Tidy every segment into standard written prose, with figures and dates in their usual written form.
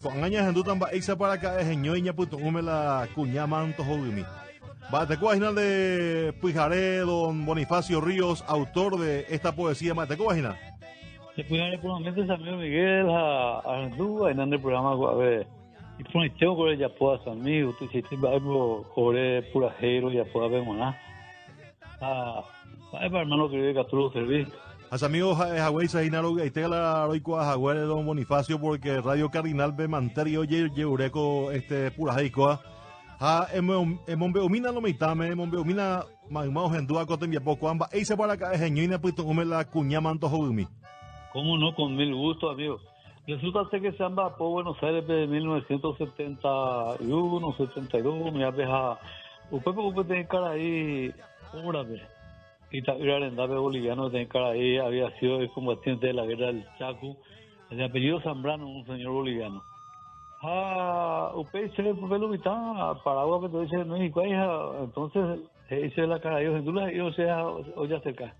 Con años en Dutan va Eisa para acá es ñoña puto la cuñaman tohodumi. Va te imaginar de Pujaré, don Bonifacio Ríos, autor de esta poesía, ¿te imaginas? Se puede probablemente Samuel Miguel a Duda en el programa Guave. Y por el tiempo por ella pueda ser amigo, tú si te vas a correr purajero ya pueda ver más. Para hermano que vive Caturo Servicio. As amigos Hawái Sainaro y Tela Roico a Hawái de don Bonifacio porque Radio Cardinal be Manterio Yeureco Purajeicoa. Emombeumina lo mitame, emombeumina magmao hendua cotemia poco amba. Eisa para acá es ñoina puto la cuñaman tohodumi. ¿Cómo no? Con mil gusto, amigo. Resulta ser que se anda por Buenos Aires de 1971, 72, me abeja. Usted tiene cara ahí, órale. Y también el David boliviano tiene cara ahí, había sido el combatiente de la guerra del Chaco, de apellido Zambrano, un señor boliviano. Usted se le lo mitad, Paraguay, pero dice México, entonces, dice la cara, yo sea, o ya cerca.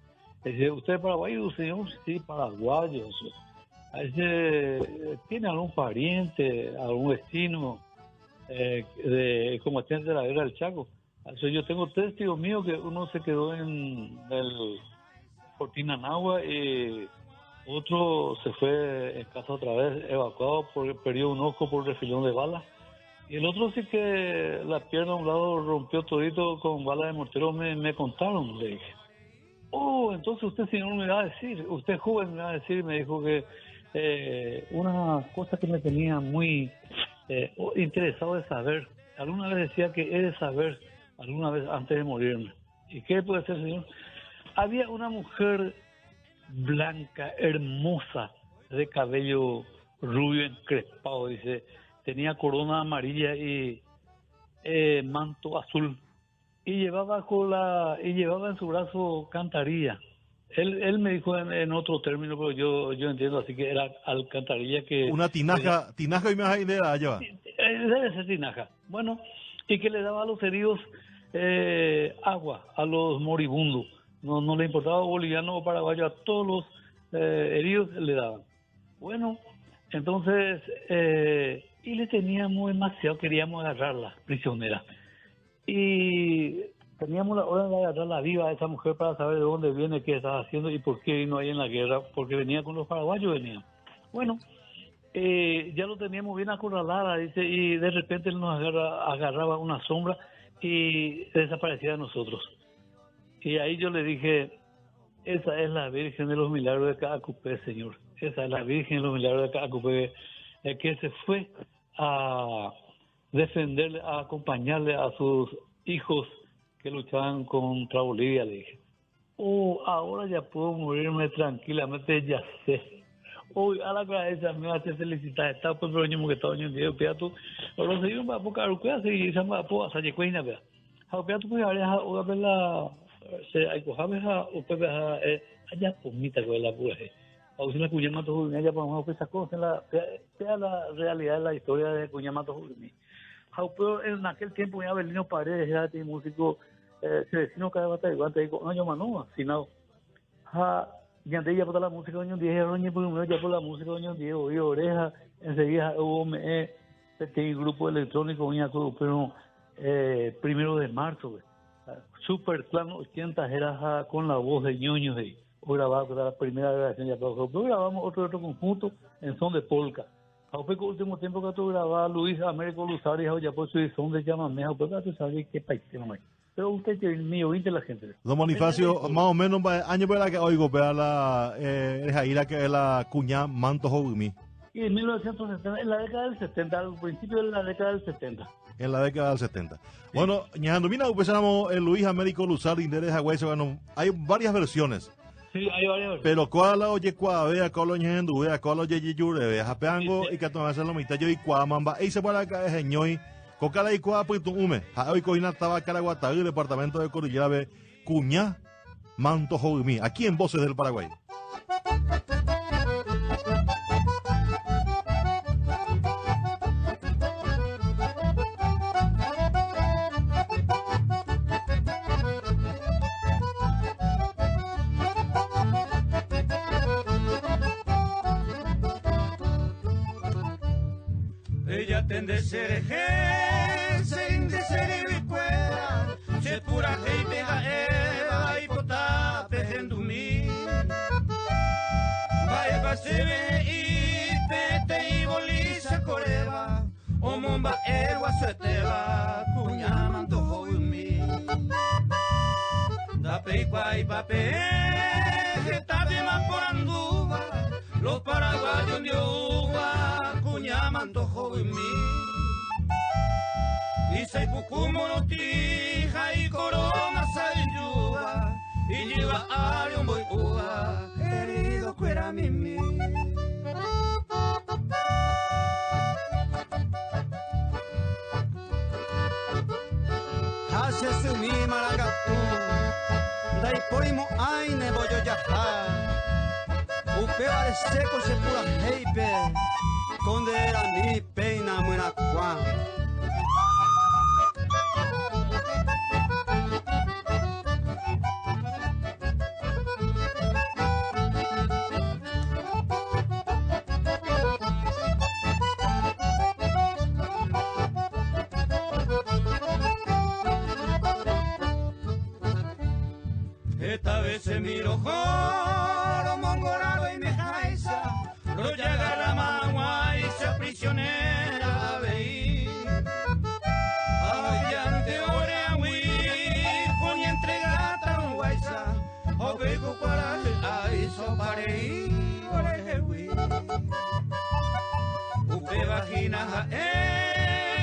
Dice, ¿usted es paraguayo? Señor, sí, paraguayo. ¿Tiene algún pariente, algún vecino de combatiente de la guerra del Chaco? Yo tengo 3 tíos míos que uno se quedó en el Fortinanagua y otro se fue en casa otra vez, evacuado, perdió un ojo por refilón de balas. Y el otro sí que la pierna a un lado rompió todito con balas de mortero, me contaron, le dije. Entonces usted, señor, me va a decir, usted joven me va a decir, me dijo que una cosa que me tenía muy interesado de saber, alguna vez decía que he de saber, alguna vez antes de morirme. ¿Y qué puede ser, señor? Había una mujer blanca, hermosa, de cabello rubio encrespado, dice, tenía corona amarilla y manto azul. Y llevaba en su brazo cantarilla. Él me dijo en otro término, pero yo entiendo así que era alcantarilla que... Una tinaja y más idea lleva. Debe ser tinaja. Bueno, y que le daba a los heridos agua, a los moribundos. No le importaba boliviano o paraguayo, a todos los heridos le daban. Bueno, entonces, y le teníamos demasiado, queríamos agarrarla, prisionera. Y teníamos la hora de agarrarla viva a esa mujer para saber de dónde viene, qué está haciendo y por qué vino ahí en la guerra, porque venía con los paraguayos, venía. Bueno, ya lo teníamos bien acorralada, dice, y de repente él nos agarraba una sombra y desaparecía de nosotros. Y ahí yo le dije, esa es la Virgen de los Milagros de Caacupé, señor. Esa es la Virgen de los Milagros de Caacupé, que se fue a defenderle, a acompañarle a sus hijos que luchaban contra Bolivia, le dije. Ahora ya puedo morirme tranquilamente, ya sé. A la cabeza me hace felicitar, está por el año que está año día, piatu. Pero se iba a poca ruquea, se llama a salir cuina, vea. A piatu pues ahora o la se hay cojabeja o pebeja allá pomita con la pura. A usted Cuñamato Jurumi, allá para esa cosa, sea la realidad de la historia de Cuñamato Jurumi. Pero en aquel tiempo ya Belino Paredes, ya este músico, se vecino cada vez te digo, no, yo mano, sino, ya de ella por la música, doña 10, ya por la música, doña 10, oí oreja, enseguida hubo este grupo electrónico, pero 1 de marzo, Super Clan 80 era con la voz de ñoños ahí, grabado la primera grabación, ya pero grabamos otro conjunto en son de polka. Aunque último tiempo que tú grababas Luis Américo Luzari, ya por su son de llamame, pero tú sabes qué país no hay. Pero usted es mío, oíste la gente. Don Bonifacio, más o menos, año para que oigo, vea la que es la cuña Manto Jogumi. Y en 1970, en la década del 70, al principio de la década del 70. En la década del 70. Sí. Bueno, ñajando, mira, empezamos el Luis Américo Luzari, de Hawái, bueno, hay varias versiones. Sí, hay varias versiones. Pero cuál oye vea, cuál oye ñendu, vea, cuál oye yure, vea, japeango, y que toma hacer lo mitad yo y cuamamba, y se para acá es ñoy, cocala y cuá, pues tu hume, hoy coina estaba Caraguatá, el departamento de Cordillera, ve, cuña, Manto Jogumi, aquí en Voces del Paraguay. ella tende sereje, se inde seribicuera, se pura hei pega eva y pota pejendumi. Baeba sebe y pete y bolisa coreba, o momba ewa sueteba, cuñaman toho umi. Da peipa y pape, getabe maporanduba, los paraguayos de uva, cuñaman toho umi. Y se pucumo no tija y corona sayuba, y lleva a un boy uva, herido cuera mimi. Hace su mi maracatú, dai poimo aine boyo yaha, upeo al seco se pura heipe, conde era mi peina muera cuan. Esta vez se miro joro, mongorado y me jaisa, lo llega la magua y se prisionera veí. Ayante ore a huir, con y entregata un guaisa, o vego para el so pareí, ore huir. Upe vagina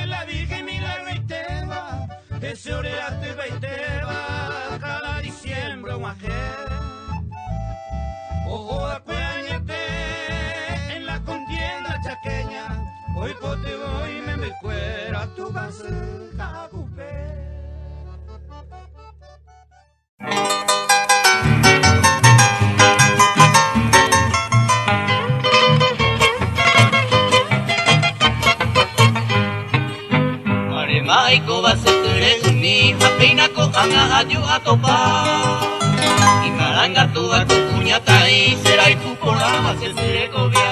la virgen milagro y tema, ese oreate veiteba, cada diciembre un ajer. Ojo a cueñete en la contienda chaqueña, hoy pote voy me cuera tu vas a cupé. Maiko va a ser mi hapina ko anga aju atopa Ikaranga tu va tu puñata y será y tu porama se segovia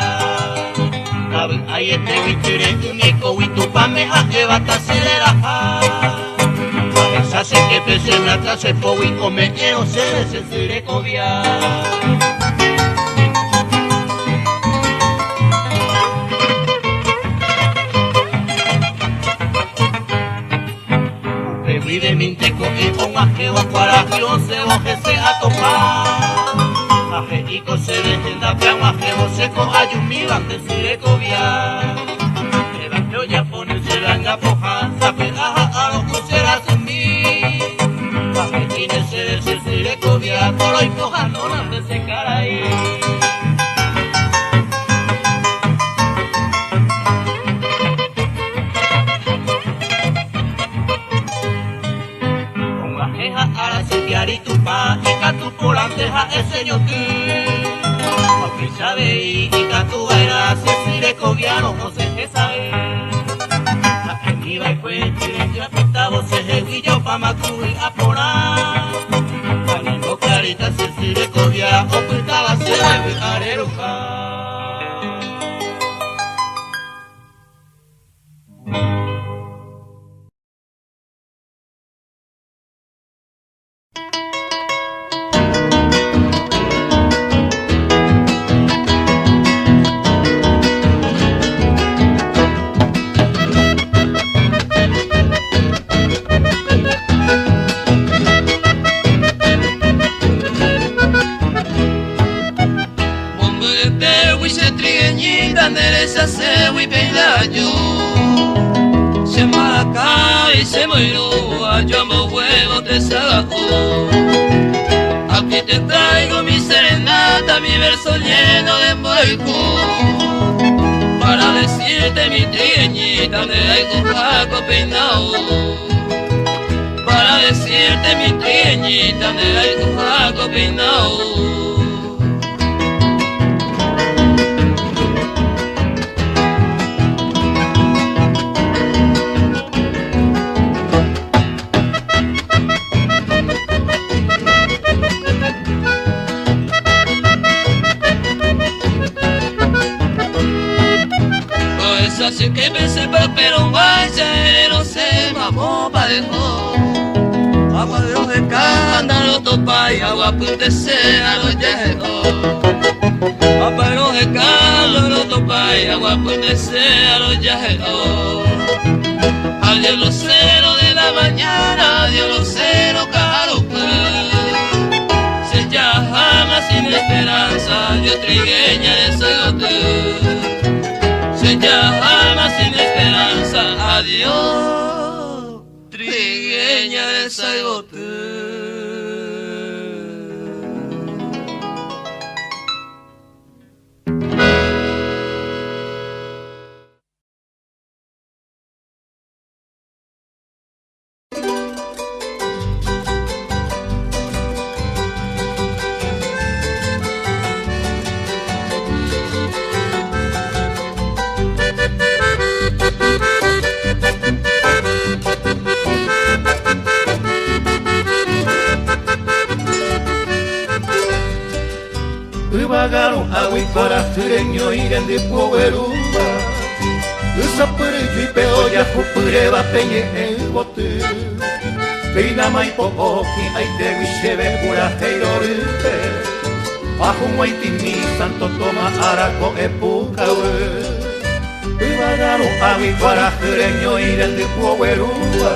Kabe ayete viture tu neko y tu pame haje bata acelera Esa se que pese una clase po y come ero se segovia Vive minteco y un ajeo para Dios se oje se atopa Aje y co se vejenda pe un ajeo seco ayumi van de sirecovia Evangelo ya pone se langa poja sape aja a los coseras en mí Aje y ne se sirecovia toro y poja no las de se caray y tu pa y que tu polanteja el señor que porque sabe y que tu vaina se sire coviano no se que sabe a que mi va y pues ya pintado se jeguillo pa macuri a porar poniendo clarita se sire covia o pintaba se debe areruja se moiró, yo amo huevos de sabajo. Aquí te traigo mi serenata, mi verso lleno de embarco. Para decirte mi trigueñita, de algo jaco peinado. Para decirte mi trigueñita, de algo jaco peinado. Así que pensé guayero se mamó parejo. Aguadero de cándalo topa y agua puntese a los yejeros. Aguadero de cándalo topa y agua puntese a los yejeros. Al Dios lucero de la mañana, Dios lucero caro se llama sin esperanza, Dios trigueña de Sayote. Se llama sin esperanza, adiós, trigueña de Sayote. Bagaron agui para sureño y grande poveruba. Usa perejo y peoya jupureba peñe el bote. Peina mai popoki ai te wishebe pura heirorite. Bajo un waitini santo toma araco epuca we. Bagaron agui para sureño y grande poveruba.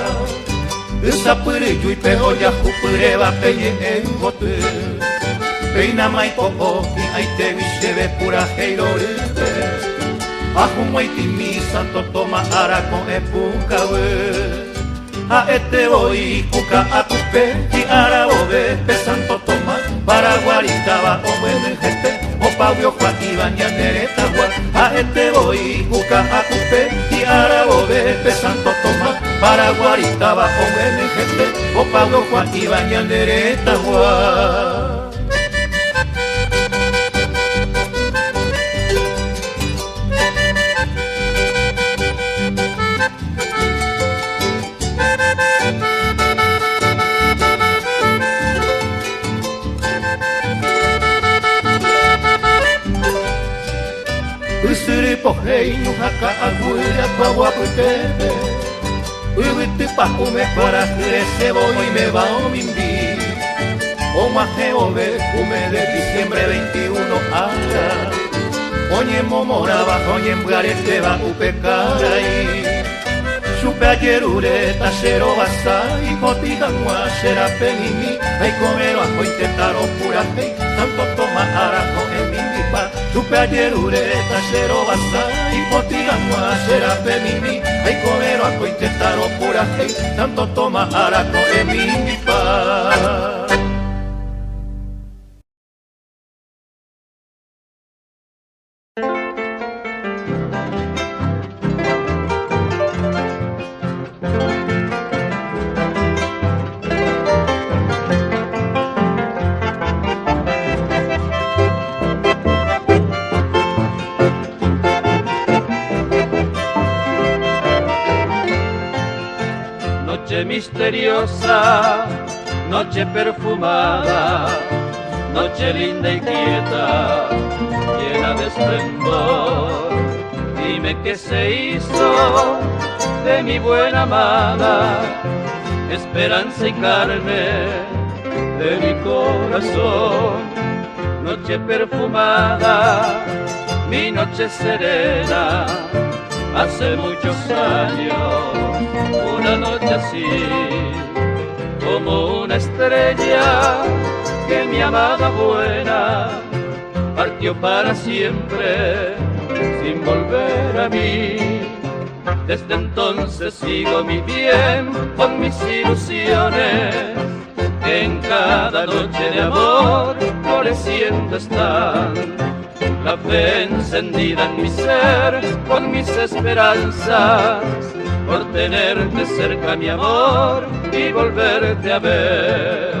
Usa perejo y peoya jupureba peñe el bote. Peina mai popoki ai te wishebe pura heirorite. Ahu maitimi santo toma araco epuca we. A este voy kuka akupe y arabobe pe santo toma para guaritaba o buen gente o pavio joaquiba ñanereta gua. A este voy kuka akupe y arabobe pe santo toma para guaritaba o buen gente o pavio joaquiba ñanereta gua. Pohei no haka aguila kwa putebe. Uwiti pa ume para crece voy me va o mimbi. O maje ove ume de diciembre 21 ala. Oñe momoraba oñe mgarete va upecarai. Supe ayer ureta cero basa y potiga muashera penimi. Ay comero ajo intentaro pura pei tanto toma araco en mi pa. Supe ayer ureta cero basa y potiga muashera penimi. Ay comero ajo intentaro pura pei tanto toma araco en mi pa. Noche misteriosa, noche perfumada, noche linda y quieta, llena de esplendor. Dime qué se hizo de mi buena amada, esperanza y carne de mi corazón. Noche perfumada, mi noche serena, hace muchos años, una noche así, como una estrella que mi amada buena partió para siempre sin volver a mí. Desde entonces sigo mi bien con mis ilusiones, que en cada noche de amor floreciendo están. La fe encendida en mi ser con mis esperanzas, por tenerte cerca mi amor y volverte a ver.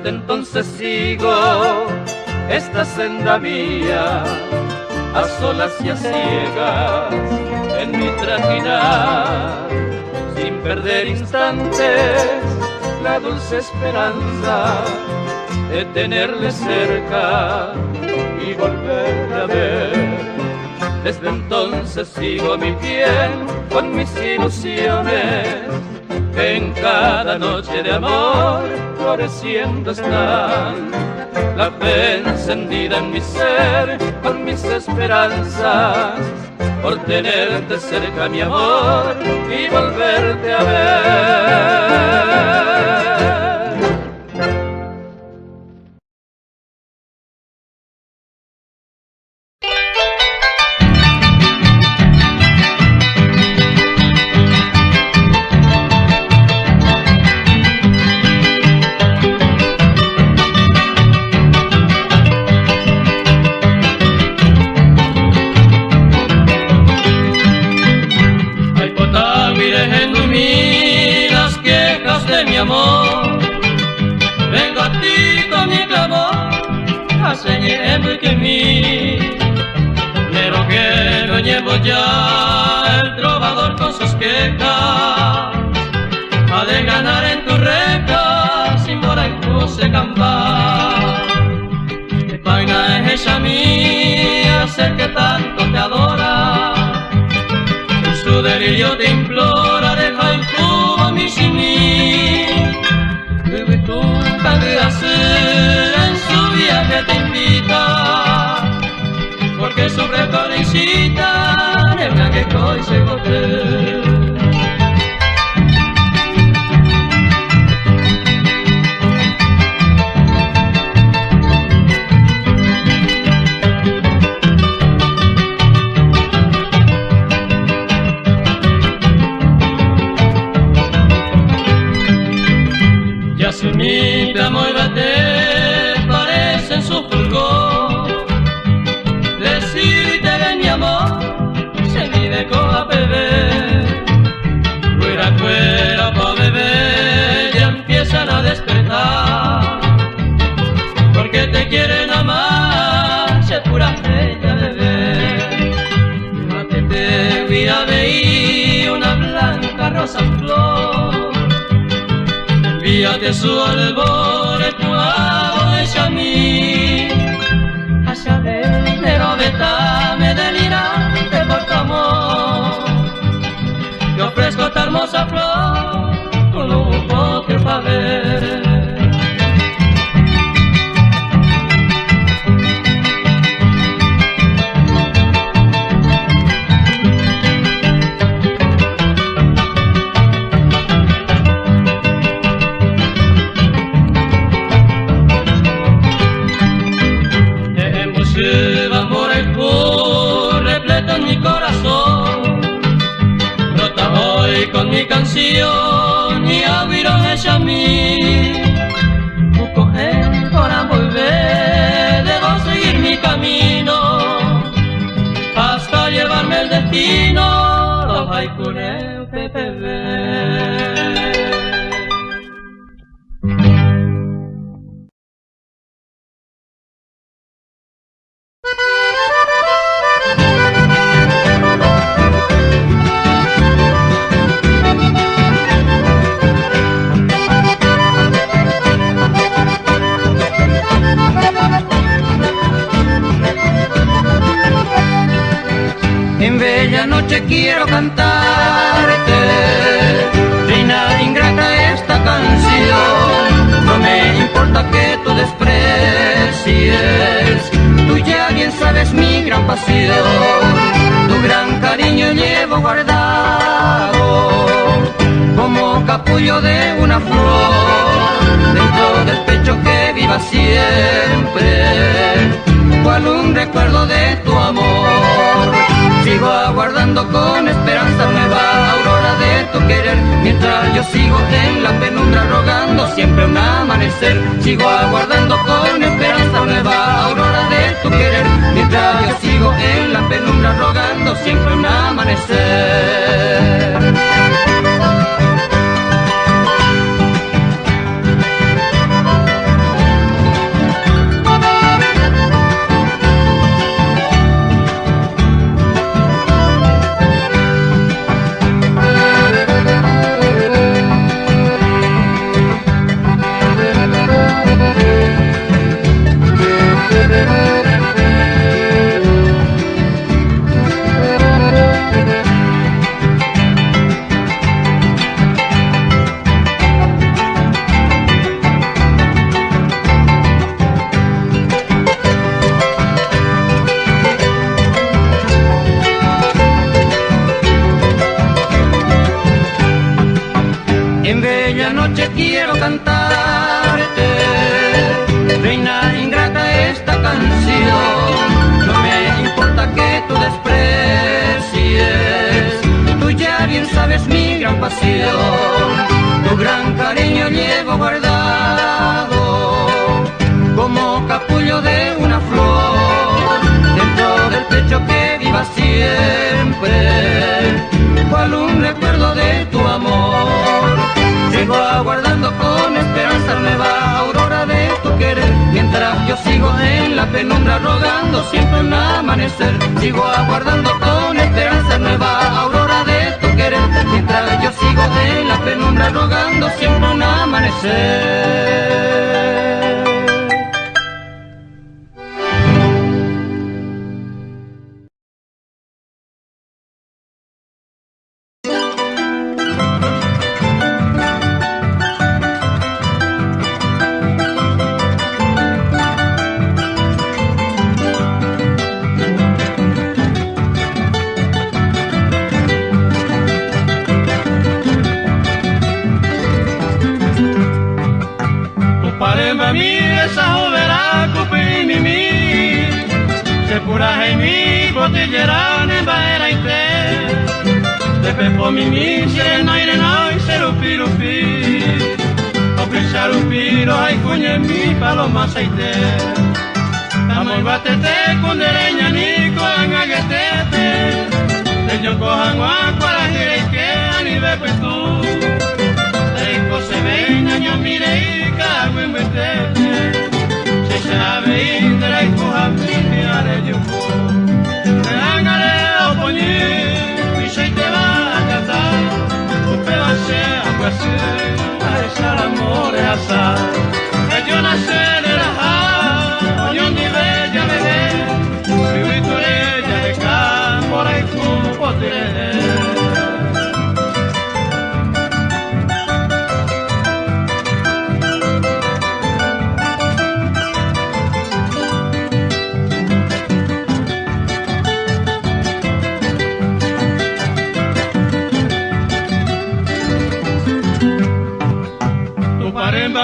Desde entonces sigo esta senda mía, a solas y a ciegas, en mi trajinar, sin perder instantes la dulce esperanza de tenerle cerca y volver a ver. Desde entonces sigo mi piel con mis ilusiones, que en cada noche de amor floreciendo están. La fe encendida en mi ser con mis esperanzas, por tenerte cerca, mi amor, y volverte a ver. Pero que no llevo ya el trovador con sus quejas, ha de ganar en tu reca sin mora y cruce campar. Que paina es ella mía, ser que tanto te adora, en su delirio te implora, deja el tubo a mí sin mí. Vive tú tan de hacer en su viaje te invita, porque sobre colicita nebla que coi se gote. Ya se imita muy bate, parece en su fulgor, decirte de mi amor, se vive con a beber, fuera pa' beber, ya empiezan a despertar, porque te quieren amar, se pura bella de ver. Mate te vi a ver una blanca rosa flor, envíate su albor, tu amo ella a mí, hacia pero betame delirante por tu amor. Te ofrezco esta hermosa flor con un poco para ver. Con mi canción y abriró ella a mí, para volver, debo seguir mi camino hasta llevarme el destino, los haikure PPV. En bella noche quiero cantarte, reina ingrata, esta canción. No me importa que tú desprecies, tú ya bien sabes mi gran pasión. Tu gran cariño llevo guardado, como capullo de una flor, dentro del pecho que viva siempre, cual un recuerdo de tu amor. Sigo aguardando con esperanza nueva, aurora de tu querer, mientras yo sigo en la penumbra rogando siempre un amanecer. Sigo aguardando con esperanza nueva, aurora de tu querer, mientras yo sigo en la penumbra rogando siempre un amanecer. penumbra rogando siempre un amanecer. Sigo aguardando con esperanza nueva aurora de tu querer. Mientras yo sigo en la penumbra rogando siempre un amanecer. Botilleran baera ite de pepo mimi se naire noi se rupi rupi o pisarupiro ai cuñe mi paloma aceite amor batete con dereña ni con aguetete de yo cojan guacuara que ani ve pues tú de se veña yo mire y cago en betete se sabe indra y coja mi are yo l'amore assai e io nascere la ogni di bella bebè più ritornella e campo e come potere.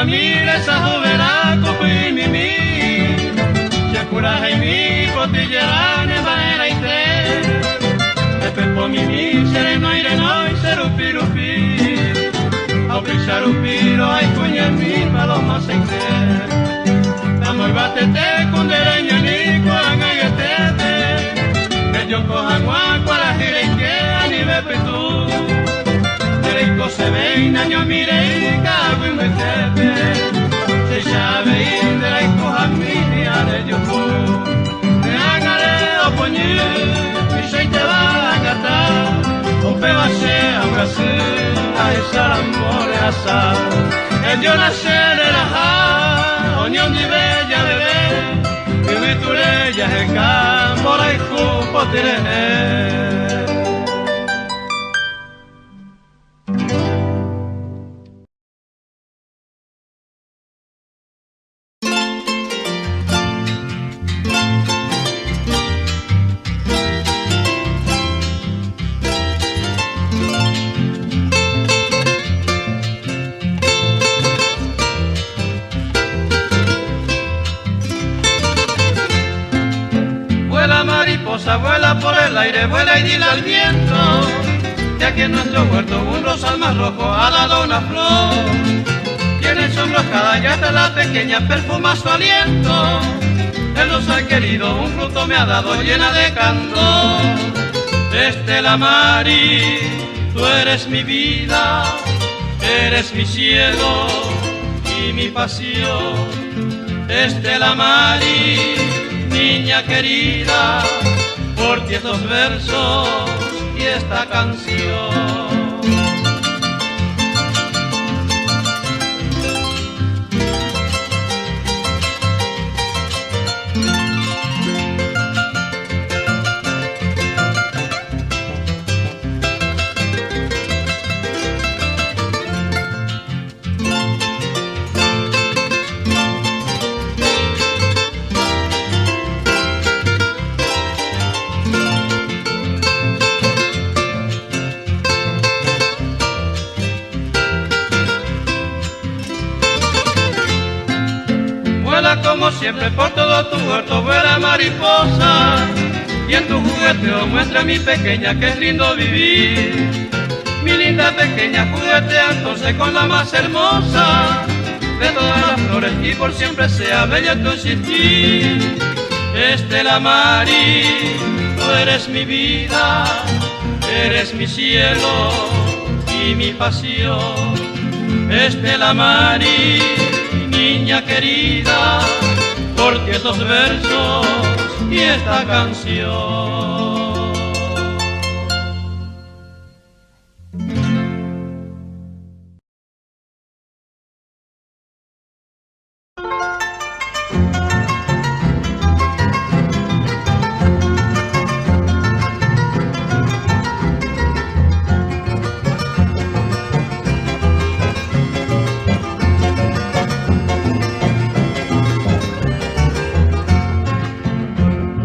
Mire esa jovera copi mimi, se cura en mi botilleran en baera y tre, de pepo mimi se no iré no y se rupi rupi, a pisar upiro ay cuña mi paloma aceite, amor batete con dereña ni con aguetete, que yo cojan guacuara gira y que ani ve petú. Se ve y año mire y cago en metete se sabe indra y coja mi de yo me hagaré o poñé y se te va a catar un pebase a Brasil a esa amore asar el yo nacer era ja unión de bella bebé y mi turella el campo la escupo tiré. Vuela por el aire, vuela y dile al viento que aquí en nuestro huerto un rosal más rojo ha dado una flor. Tiene sonrojada ya está la pequeña, perfuma su aliento. El rosal querido un fruto me ha dado llena de candor. Estela Mari, tú eres mi vida, eres mi cielo y mi pasión. Estela Mari, niña querida, por ti estos versos y esta canción. Como siempre por todo tu huerto vuela mariposa y en tu jugueteo muestra mi pequeña que es lindo vivir. Mi linda pequeña juguetea entonces con la más hermosa de todas las flores y por siempre sea bella tu existir. Estela Mari, tú eres mi vida, eres mi cielo y mi pasión. Estela Mari, niña querida, por ti estos versos y esta canción.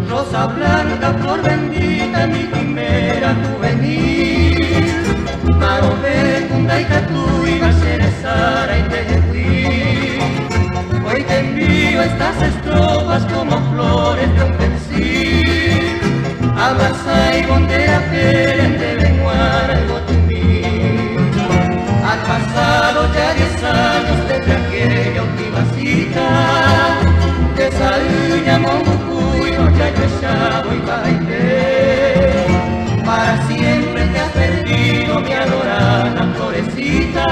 Rosa blanca, flor bendita, mi primera juvenil. Marobe, Kundaika, Tuiga, Cerezara y Tejehuí. Hoy te envío estas estrofas como flores de un pensil. Amasai, Bondera, Peren, de Benguara, el Botumí. Han pasado ya 10 años desde aquella última cita. De Saúña, Mombucuy, Yayoshado y Baité. Para siempre te has perdido, mi adorada florecita.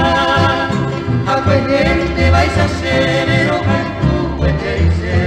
Acuellente vais a ser, eroja en tu hueteice.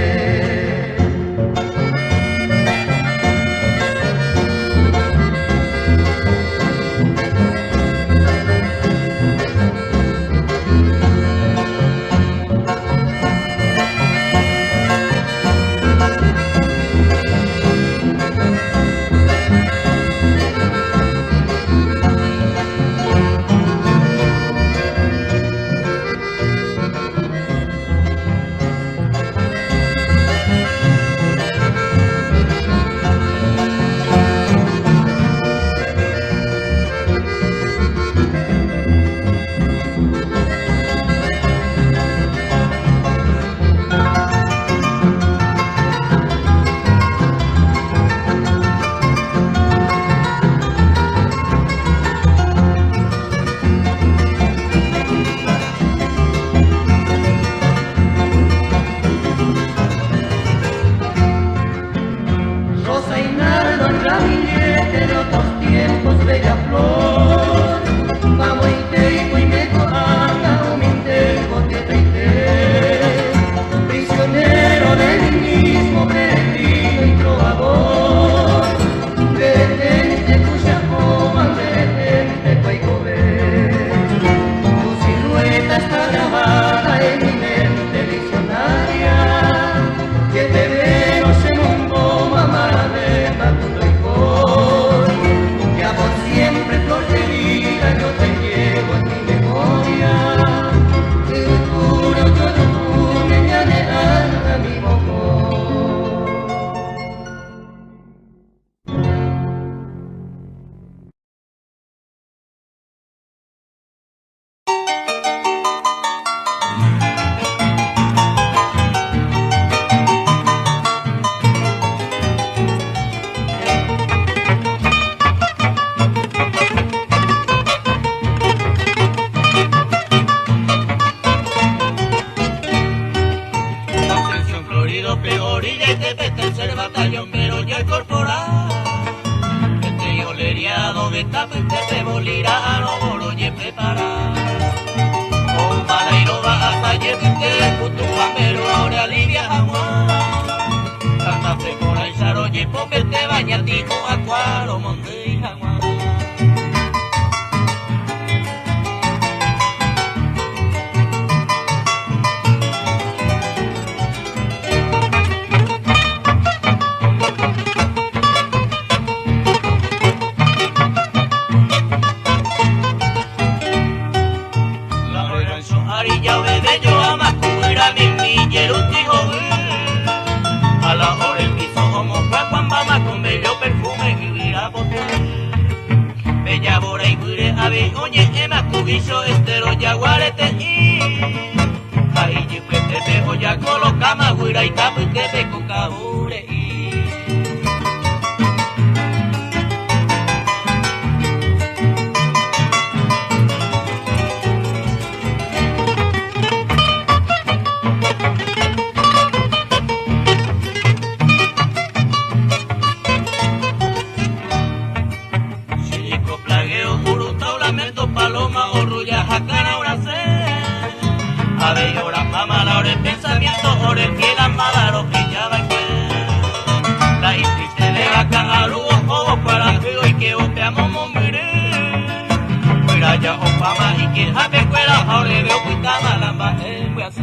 Ave, ora, mamá, la hora el pensamiento, ora el que la mala, ya opama y que a me cuela ahora veo cuitama lamba en hueso.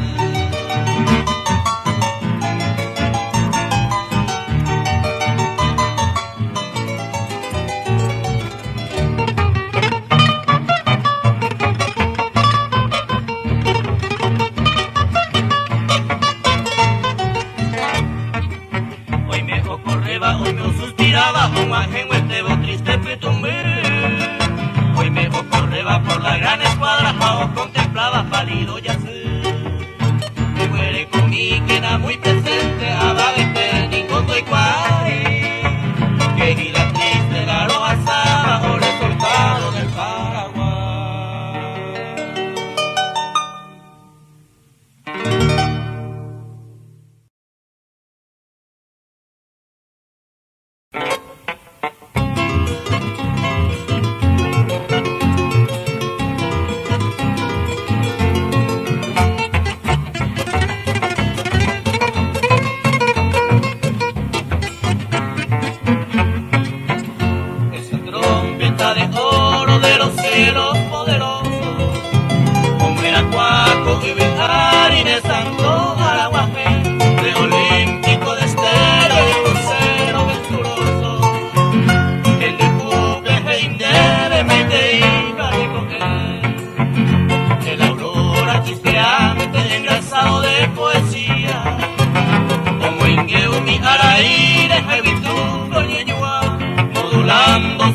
Hoy me suspiraba un ajeno este triste petumbe. Hoy me correba por la gran escuadra, os contemplaba pálido yacer. Me muere con mi quena muy presente, ababete, ningún doy cuare. Que vida triste la lo asaba, o resoltado del Paraguay.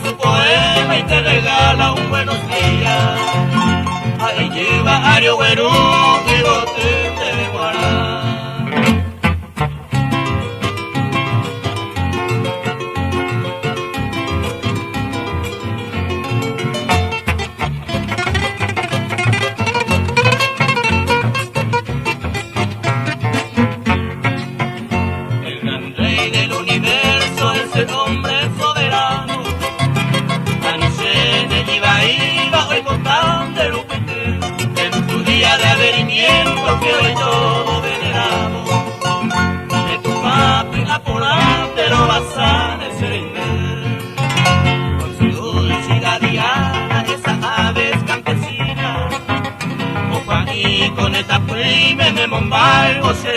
Su poema y te regala un buenos días. Ahí lleva Ario Guerú y botín de Guará. El gran rey del universo es el hombre soberano. Iba hoy botán de Lupite, en tu día de avenimiento que hoy todos veneramos. De tu papi apurante lo vas a descender. Con su dulce gadiana, esa aves campesina. Opa y con esta prime me mombalgo se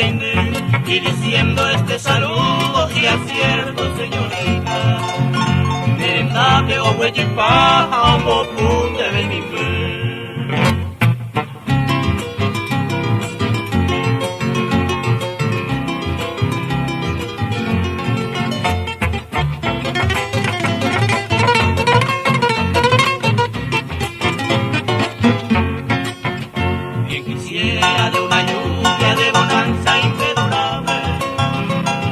y diciendo este saludo y acierto señorita. Merendable o huechipaja o mopun de benimbe. Bien quisiera de una lluvia de bonanza imperdurable.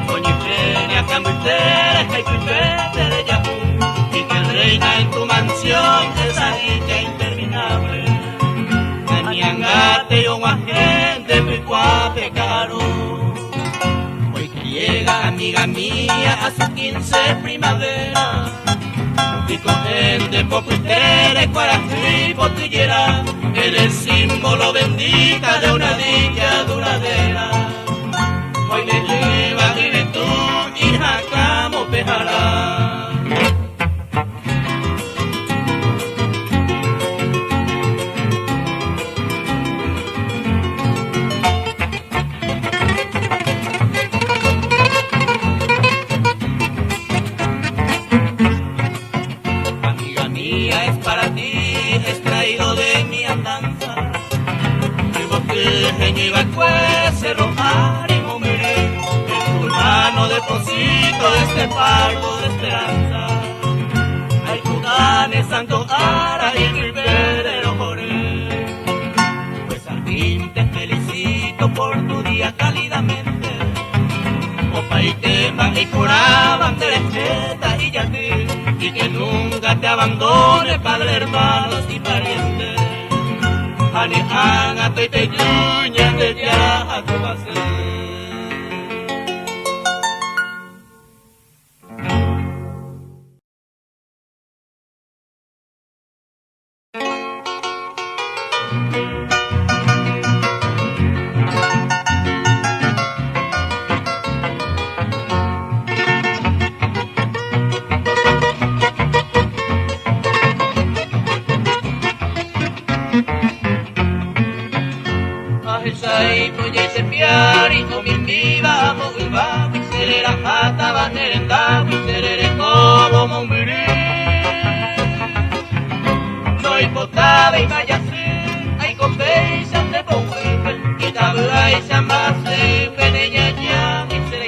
Coño y frene a cambio y pipete de Yahoo. Reina en tu mansión esa dicha interminable. Maniangate y un agente picuape caro. Hoy que llega amiga mía a sus 15 primavera. Y con gente popuitere, cuarají, botellera. Eres símbolo bendita de una dicha duradera. Hoy le lleva juventud y jacamo pejará. Iba a cerro ánimo miré, en tu mano deposito este pargo de esperanza. Ay, tu gane santo ara y riverero joré. Pues al fin te felicito por tu día cálidamente. Opa y tema y curaban de rejeta y yatí, y que nunca te abandone padre, hermanos y parientes. Ani anga te yunya de ya a tu base. como un gurí. Soy potable y vaya así, hay conversas de bongue, y tabla y chambase, peneña ya, y se le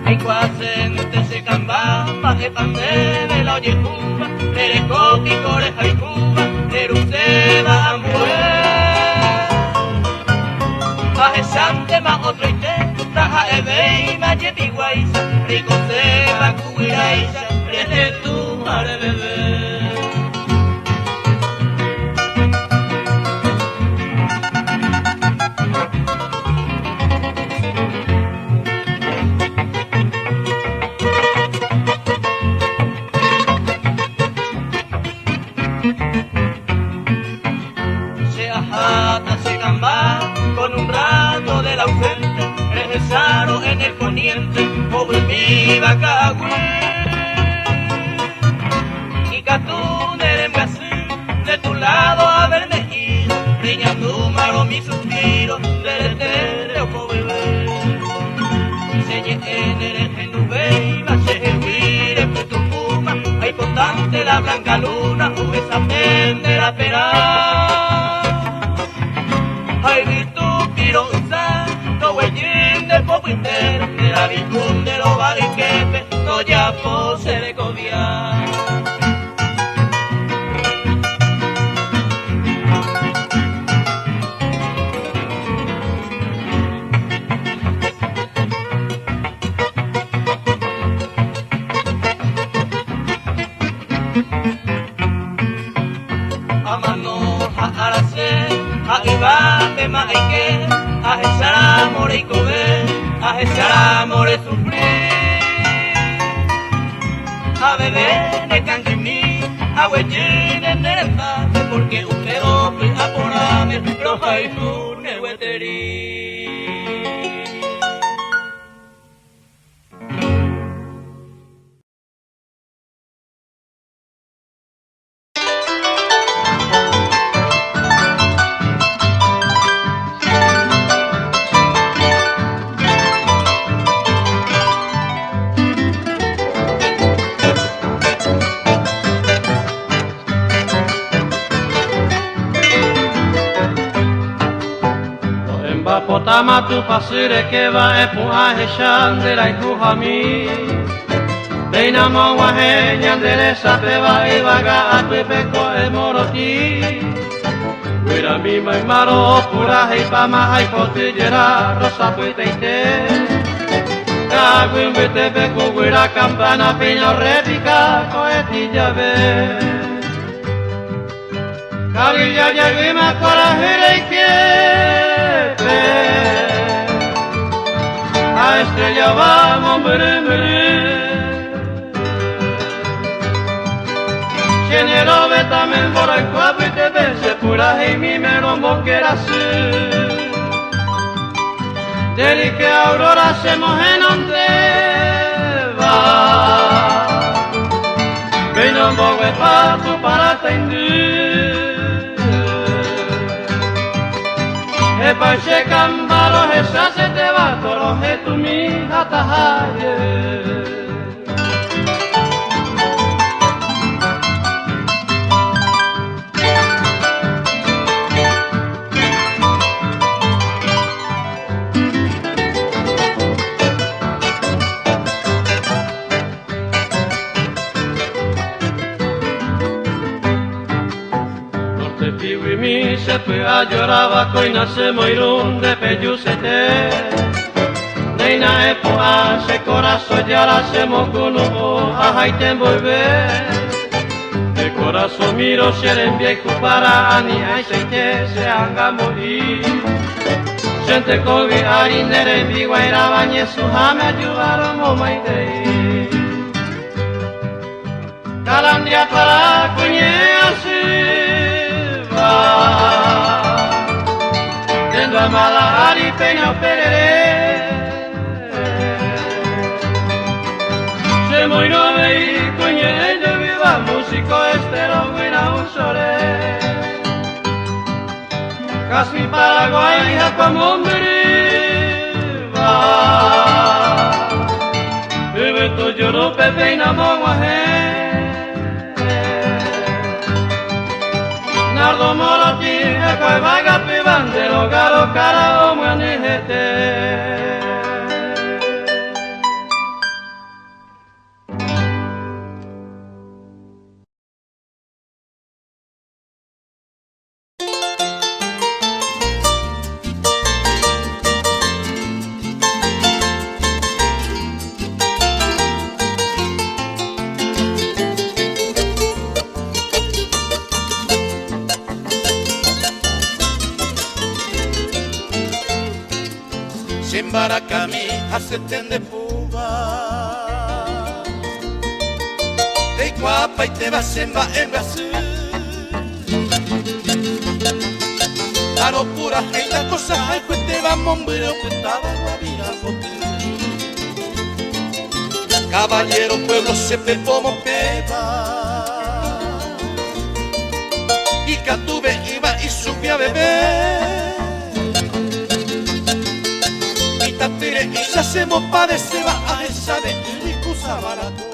hay cuacente se camba, paje pande de la oye cuba, le coqui coreja y cuba, le ruseba a mujer. Paje sante ma otro ite, taja ebe y ma yepi guaisa, rico seba cuiraisa, prende tu mare bebé. Se ajata, se camba, con un rato del ausente, regresaron en el poniente, pobre mi vacagüe. Y catún en Brasil, de tu lado haberme ido, riña tu maro mi suspiro, del eterno pobre bebé. Señe en el genube, y mache el huire, tu puma, hay potante la blanca luna, esa pende la pera. Ay, vi tu pirosa, no huellín del popo entero, de la vicun de los bariquetes, no ya pose de codiar. Ahí ma hay que, a echar amor y comer, a echar amor y sufrir. A beber de canquimí, a huellín en el empate, porque usted hombre a porame, roja y furne hueterí. Potama tu pasire que va e puha heshan de la ikuhami. Beina mawa henya de le sapeva e vaga a pepeco e moroti. Mira mi mai maro pura hei pama hai potijera rosa puiteite. Kagwin bete beku guira campana piño repica coeti llave. Carilla yagima corajire y a estrella vamos, mere, Genero betamen por el cuapo y te vence pura y mi mero moquerase. Deli que aurora se mojen donde va. Ven un bogue pa tu para tendir. Epa se cambaro esa se te va toro he tu mi atahaye. Se fue a lloraba coina se moirún de peyusete. Neina epoa se corazón yara se mocuno a haiten volver. El corazón miro se le viejo para ani ay se haga morir. Gente colgi harinere en biguaira bañe su jame ayudaron o maitei. Calandia para cuñe así. Tendo a mala ari peña perere. Se moiró y coñe de viva músico estero buena un sore. Casi Paraguay a como un briva. Bebe to Churupe peina moguaje Nardo moroti Ekwe vaga pibandero Garo cara o muanijete Baracami haceten de puba de guapa y te vas en Brasil Aro pura gente cosa hay que te va mombero que estaba guavira caballero pueblo se pepomo peba y catuve iba y subí a beber y ya se mo padece va a esa de ricusa barato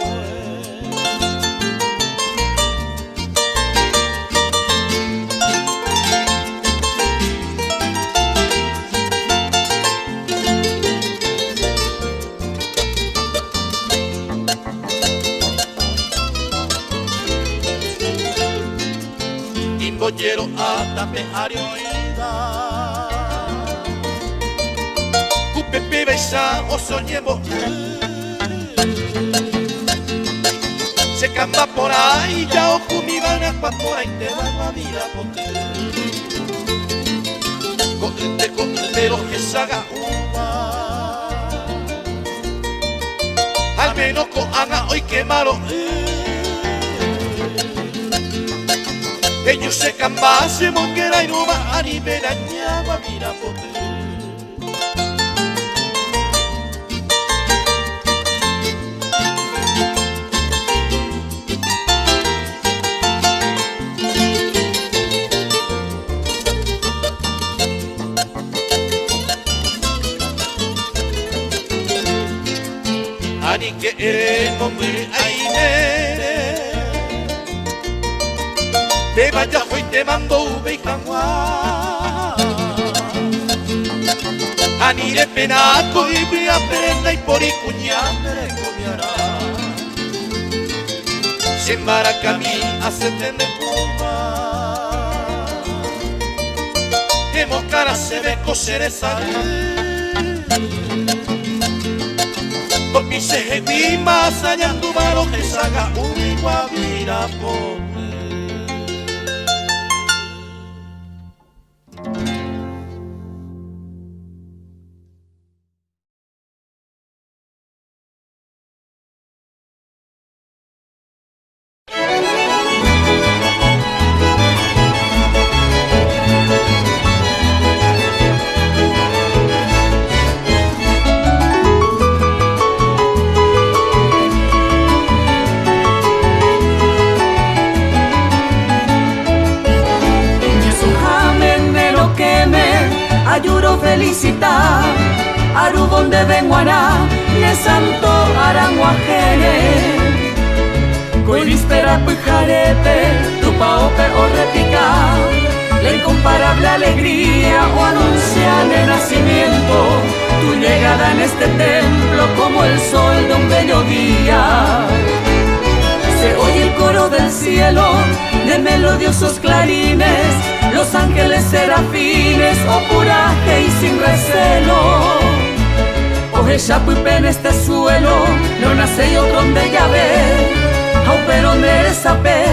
Imboyero hasta peario Pepe beisa o soñemos se camba por ahí ya o cumiban a por ahí te van a mirar por pero que saga uva al menos con Ana hoy quemaron ellos se camba se monguera y no va a ni ver a ñagua mira por Ani que eres hombre ay mere te vaya hoy te mando ube y cangua Ani de penaco y bria prenda y por y cuñambre comiará se embaraca mi haceten de puma hemos cara se ve coser esa Porque se más allá en tu mano que saca un iguavira felicitar Arubón de Benguaná ne santo aranguajene Coirispera pujarete tu paope o repica la incomparable alegría o anuncian el nacimiento tu llegada en este templo como el sol de un bello día se oye el coro del cielo de melodiosos clarines los ángeles serafines, oh puraje y sin recelo. Oje chapuipe en este suelo, no nace y otro donde ya ve. Auperón de sapé,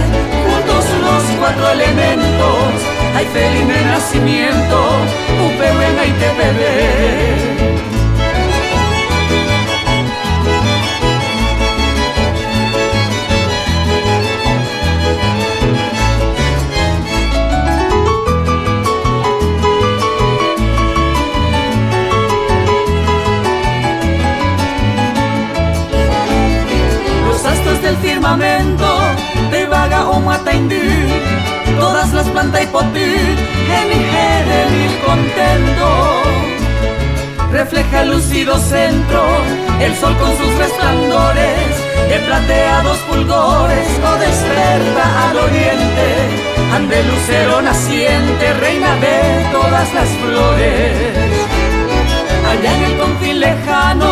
juntos los cuatro elementos. Hay feliz de nacimiento, upe venga y te bebé. Del firmamento de vaga o mataindú todas las plantas y potú en mi contento refleja el lucido centro el sol con sus resplandores de plateados fulgores o desperta al oriente, ande lucero naciente, reina de todas las flores. Allá en el confín lejano,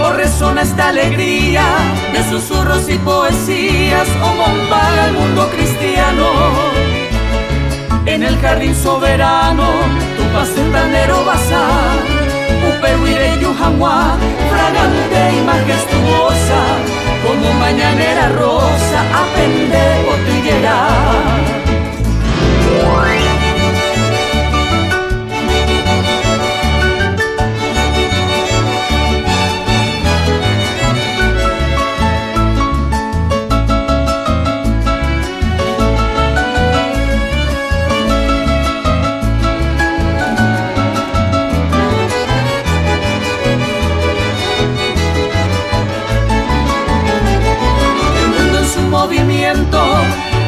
o resona esta alegría de susurros y poesías, o bombarda el mundo cristiano. En el jardín soberano, tu pasentanero bazar, Upehuire y Yuhamua, fragante y majestuosa, como mañanera rosa, apende botellera.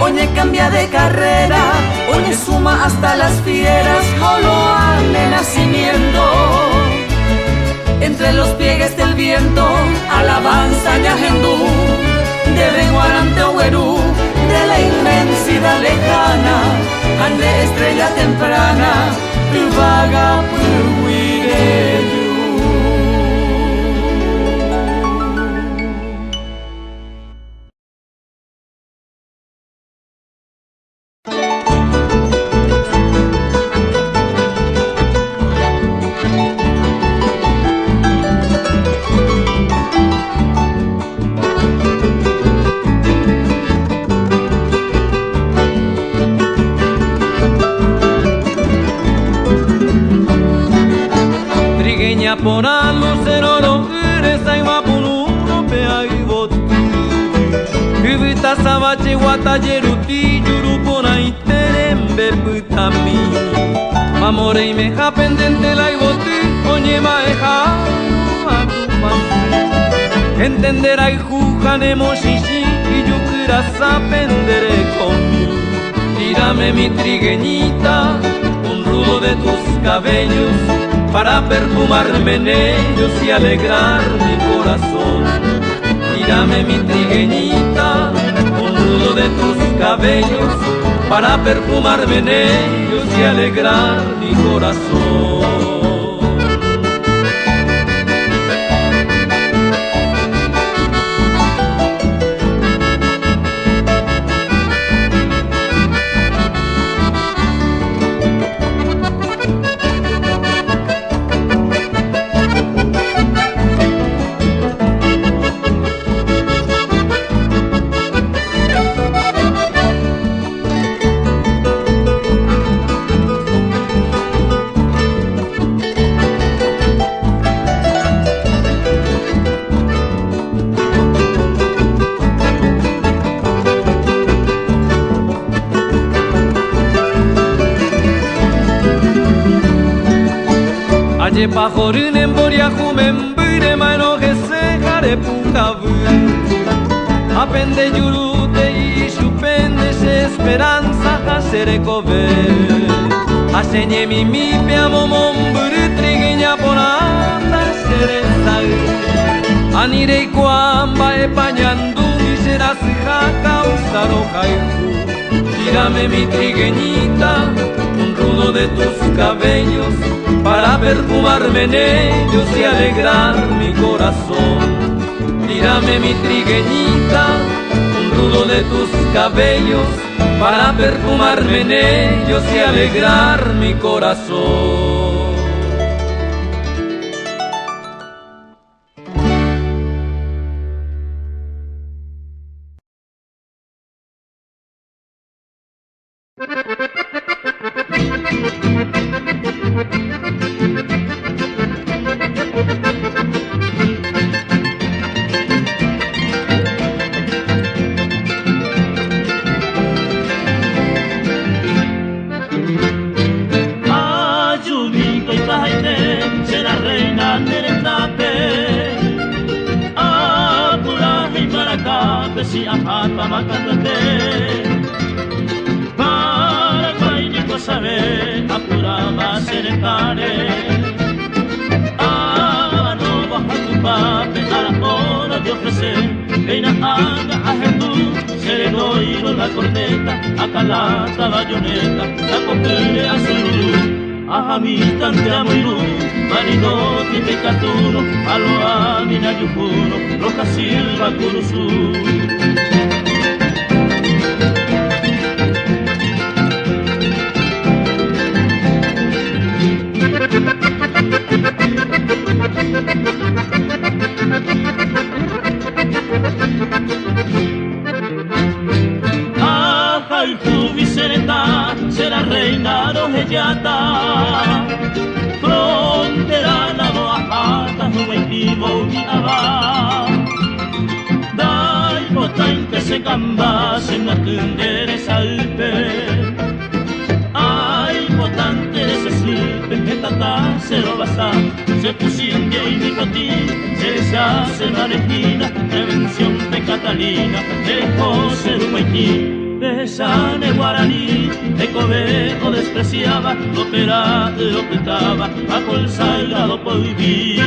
Oye cambia de carrera, oye suma hasta las fieras, Joloan de nacimiento. Entre los pliegues del viento, alabanza Ñajendú, de Reguarante Oguerú, de la inmensidad lejana, ande estrella temprana, vaga Puhuireyu. Por al lucero lo eres ay mapununo pe ay bot Kibita sabache watayeruti yurupona iterembe putami Mamore y meja pendente la iboti oñe maeja atupase Entenderá y jujanemo shishi y yukura sapendere conmigo Tírame mi trigueñita un rudo de tus cabellos para perfumarme en ellos y alegrar mi corazón. Tírame mi trigueñita, un nudo de tus cabellos, para perfumarme en ellos y alegrar mi corazón. Aye pajorin en boriajumen bire mano que se jare pucabu Apende yurute y chupende se esperanza hasere kobe Aseñe mi pia momon buri trigueña por anda serenzai Anire y cuamba epañandu y serás jaca usaro jaifu Tírame mi trigueñita, un rudo de tus cabellos para perfumarme en ellos y alegrar mi corazón. Tírame mi trigueñita, un rudo de tus cabellos para perfumarme en ellos y alegrar mi corazón. A la hora de ofrecer Peina haga a Jesús, serenoiro la corneta, acalata bayoneta, la copere a sururu, a mi tante amoiru, marino ti pecaturo, aloa mina yupuro, roca silva curusu. Será reina rojellata, frontera la boajata, no me vivo mi abá. Dai potente se gambas en la tundere salpe, ay potente se slipe, que tata se lo basa, se pusieron y nicotín, se deshace la regina, prevención de Catalina, dejó ser un haití. Besane guaraní, Ecobeco despreciaba, lo pera, lo petaba, a col salgado por vivir.